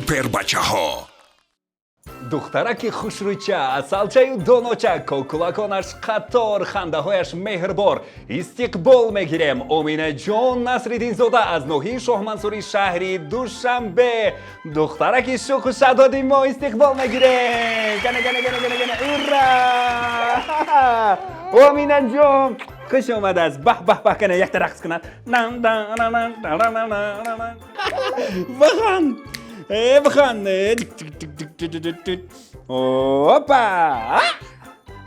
супер бачаҳо. духтараки хушрӯйча, асалчаю доноча, кокулаконаш қатор, хандаҳояш меҳрбор. Истиқбол мегирем Оминаҷон Насриддинзода аз ноҳияи Шоҳмансури шаҳри Душанбе. Духтараки шуху шадоди мо истиқбол мегирем. Гана ура! Оминаҷон хуш омадааст. Баҳ кана якта рақс кунад. Бахан بخند اوپا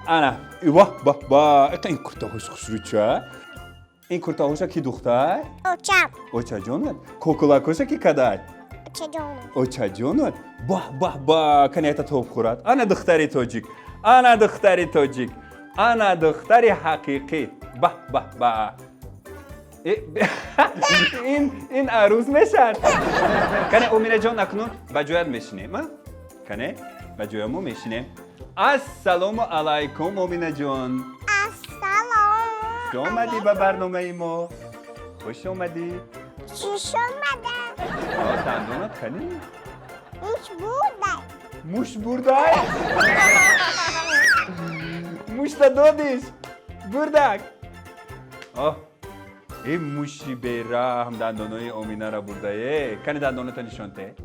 انا واه با این کورتاهوش خوشروچا این کورتاهوشا کی دختر اوچا جونت کوکولاکوشا کی کدای اوچا جونت با کنه تا توپ خورد انا دختری توجیک انا دختری حقیقی با این عروس میشن کنه امینه جان اکنون با جویت میشینیم کنه با جویمو میشینیم السلام علیکم امینه جان خوش اومدی به برنامه ما خوش اومدی دندونات کنی موش بردای موش تا دادیش بردک این موشی بیرحم دندانای امینه را برده کنی دندانتا نشان ده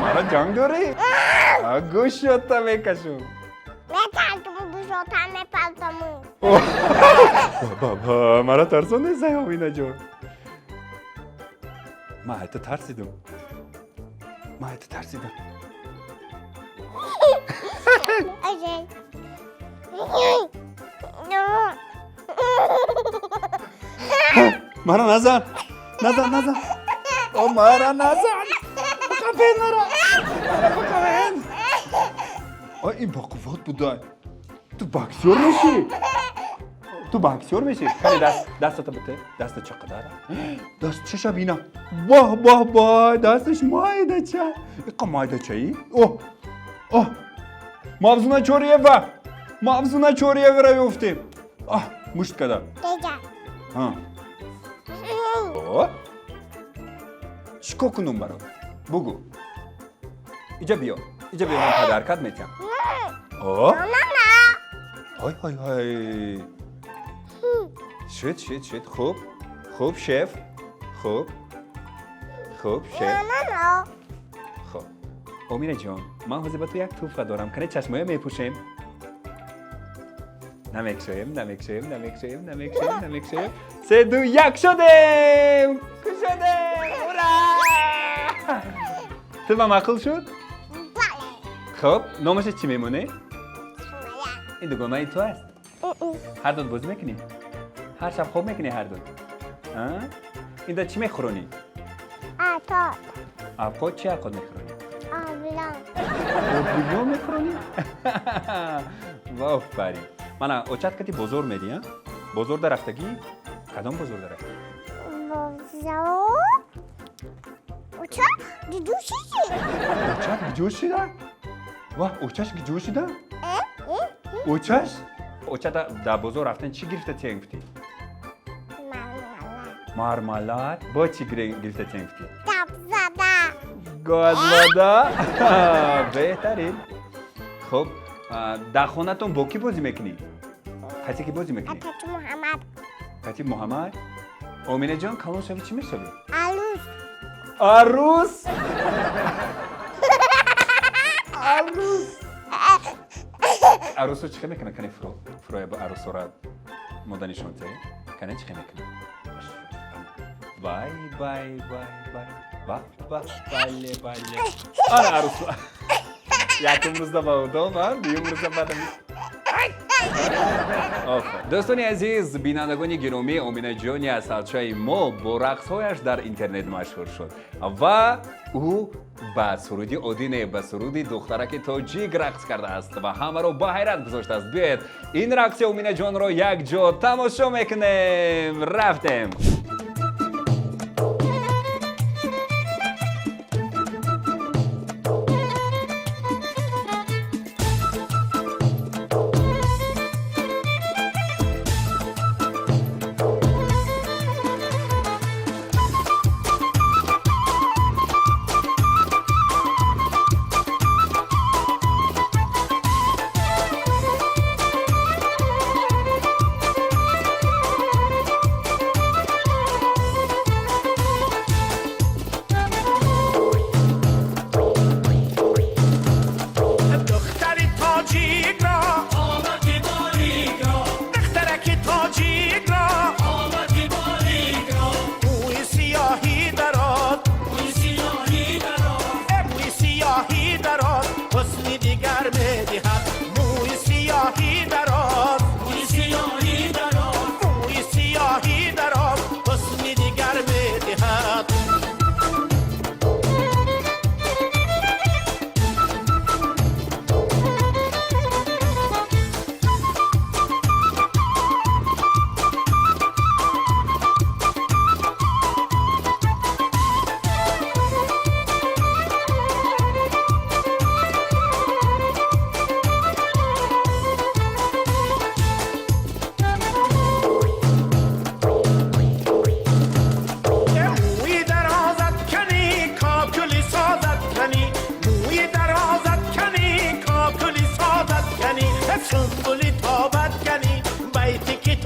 مرا جنگ داری؟ گوشتا میکشم بابا مرا ترسون نیسته امینه جان من حتی ترسیدم مرا نزن مرا نزن بکن مرا این با قوت بودای تو باکسور میشی کنی دستتا بته دست چقدر داره دست چشم اینا واه دستش مایده چه ایقا مایده چه ای مغزونا چوریه و رایفتیم مشت کدام چیکار کنم برات بگو اینجا بیا من پدرکت میتیم های شد خوب شف خوب امینه جان من حاضر به تو یک توفه دارم کنه چشمایه میپوشیم نمیکشیم 3 2 1 شدیم اورا تو با معقول شد؟ خب نامش چی میمونه؟ این دوگانه تو است هر دوت بازی میکنی؟ هر شب خواب میکنی هر دوت؟ این دو چی میخورونی؟ آبقات چی آبقات میخورونی؟ آبلیان میخورونی؟ آفرین من اوچت کتی بزرگ میدی ها؟ بزرگ درختگی؟ کدام بزرگ درختگی؟ اوچت جوشی ده؟ واه اوچش جوشی ده؟ اوچت در بزرگ رفتن چی گرفته تینگفتی؟ مارمالاد با چی گرفته تینگفتی؟ گاز زده بهترین خب در خونه تون با کی بازی میکنی؟ کسی کی بازی میکنی؟ کتی محمد امینه جان کلان شوی چی میشوی؟ عروس عروس رو چی میکنه کنی فروی با عروس را مدنشون ته کنی چی میکنه؟ بای بله آن عروس یکم روز با دو من دیوم روز بعد دوستانی عزیز بینندگان گرامی امینه جانی اسدشاه ما با رقصهایش در اینترنت مشهور شد و او با سرودی عادی با سرودی دخترک تاجیک رقص کرده است و همه رو با حیرت گذاشته است. بیاید این رقص امینه جان رو یک جا تماشا میکنیم. رفتیم.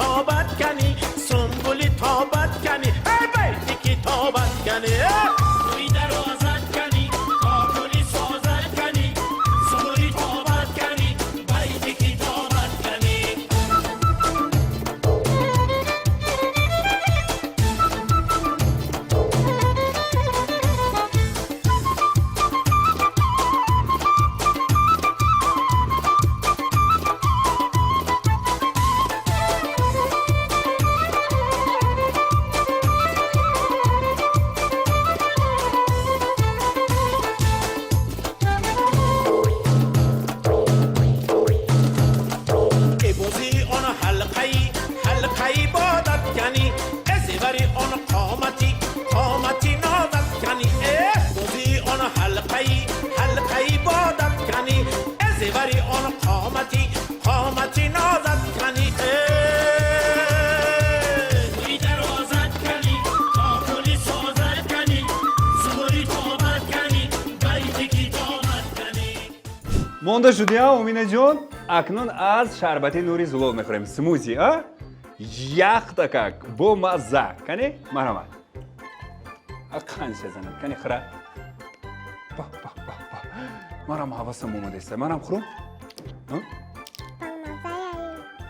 تابت کنی سنبولی تابت کنی ای بیتی کی تابت کنی توی دروازت کنی کارتونی سازت کنی سنبولی تابت کنی بیتی کی تابت کنی بوزی اون حلقه‌ای بادت کنی ازیوری اون قامتی نازت کنی بوزی اون حلقه‌ای بادت کنی ازیوری اون قامتی نازت کنی توی دروازت کنی کارتونی سازت کنی سوری تابت کنی بیتی کی تابت کنی монда шудия Омина ҷон, акнун аз шарбати нури зулол мехӯрем. Смузи, а? Яхта как, бо мазза. Кани? Марҳамат. Қанд шазанад, кани хӯра. Ба. Марам ҳавасам омадеста. Марам хӯрам?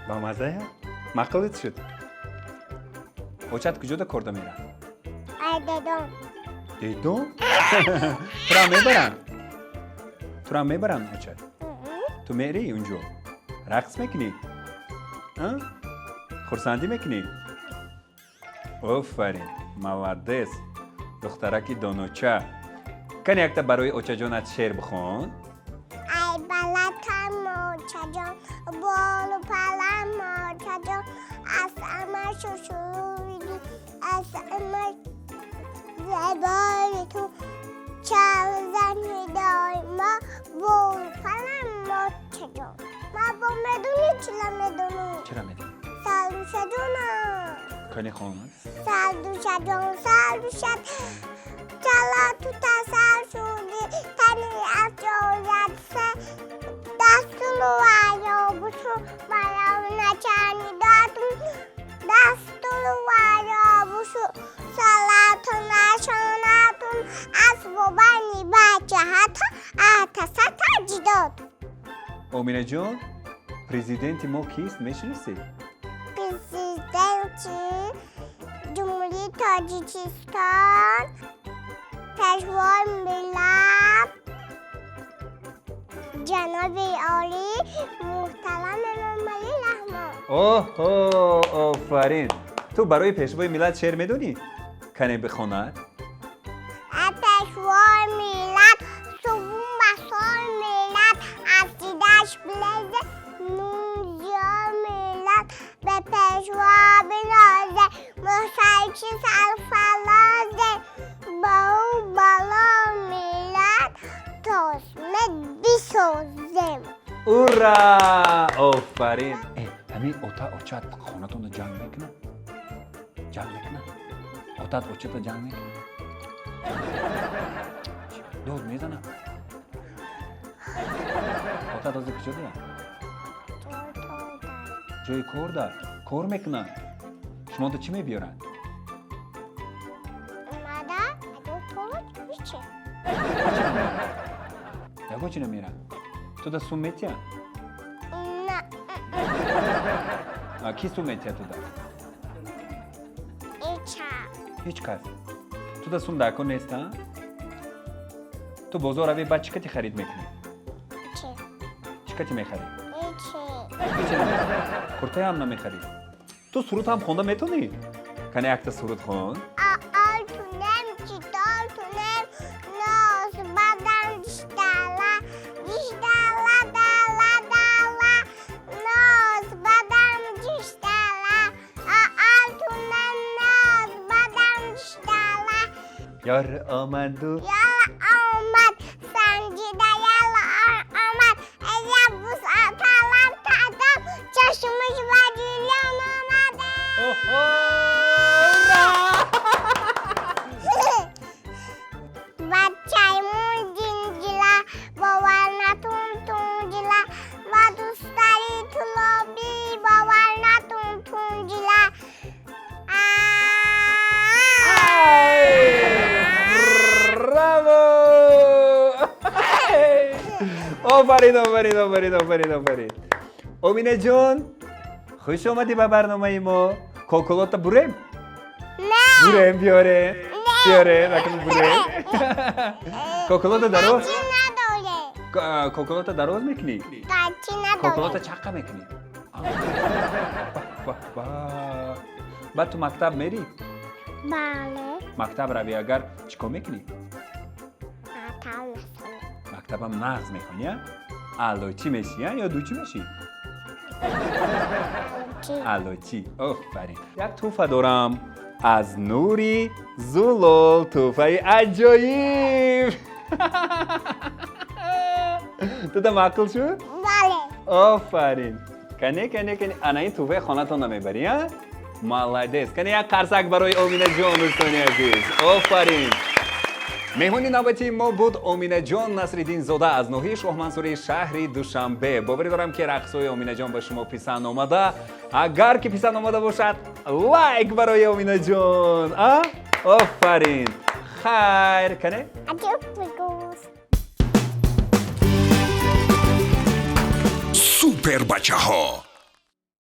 Ба маззая? Мақълит шуд. Очат куҷода корда мера? Дедом. Дедом? Турам мебарам очат? تو میری اونجا رقص میکنی؟ خورسندی میکنی؟ آفرین مولدس دخترکی دانوچه کنی یک تا برای اوچه جانت شعر بخون؟ ای بلکم موچه جان بالو پلم موچه جان از امر شروعی از امر زبانی تو چند زنی دای ما بالو پلم موچه جان ما با مدونی چلا مدونی چرا میدونی؟ سالوشه جانم کنی خواهد؟ سالوشه جان چلا تو تسر شدی تنی از جایت سه دستونو ویا بشو برام نچنی دستونو ویا بشو سلاتون نشانتون از بابانی بچه حتی اتسط اجداد اومینه جان پریزیدنت ما کیست میشناسی؟ پرزیدنتی جمهوری تاجیکستان پژوهای ملت جناب عالی محترم امام علی رحمان اوه آفرین تو برای پیشوای ملت شعر میدونی؟ کنی بخواند؟ پژوهای ملت صبون بسای ملت از دیدش بلزه نونزیار ملت به پژوها بنازه مسایچی سرفلازه با او بالا ملت تاسمه بیسازم اورا آفرین همین اوچت خانتون رو جمع میکنه؟ اوتت اوچت رو جمع میکنه؟ داد میزنه؟ اوتت از کجا دیم؟ جای کار دار کار میکنن شما تو چی میبیارن؟ مادر تو میشه یکو چی نمیرن؟ تو دا سوم میتیه؟ نه کی سوم میتیه تو دا؟ هیچ کس تو دا سوم داکن نیسته؟ تو بازار روی بعد چی کتی خرید میکنی؟ چی کتی میخری؟ هیچی نمیخری کرته هم نمیخری تو سرود هم خونده میتونی؟ کنی یک تا سرود خون؟ آلتونم چیتالتونم ناز بدن دیشتالا دالا ناز بدن دیشتالا آلتونم ناز بدن دیشتالا یار آمد و یالا آمد سنجیده یالا آمد اگه بوس آتالم تادم چشمش و جولیان آمده بچه‌مون جنجلا باور نتون جلا و دوست داری تو لابی باور نتون گیلا براو آفرین امینه جان خوش آمدی به برنامه ما کوکولات بریم نه بریم بیاره رقم بریم کوکولات دراز قاچی نداره کوکولات دراز میکنی قاچی کوکولات نداره چقه میکنی بعد تو مکتب میری بله مکتب روی اگر چیکار میکنی مطمئن هستم. مکتبم نقض میکنی الوچی میشی یا دوچی میشی چی؟ الوچی آفرین یک توفه دارم از نوری زلال توفه عجایب تو دا معقل شد؟ بله آفرین کنی انا این توفه خانه تان نمیبری ها؟ مالدیس کنی یک قرصک برای امینه جان دوستانی عزیز آفرین مهمانی نوبتی ما بود امینه جان نصرالدین زاده از ناحیه شاه منصوری شهر دوشنبه. باوری دارم که رقصهای امینه جان به شما پسند آمده. اگر که پسند آمده باشد لایک برای امینه جان. آفرین خیر کنه عجب بگوز سوپر بچه ها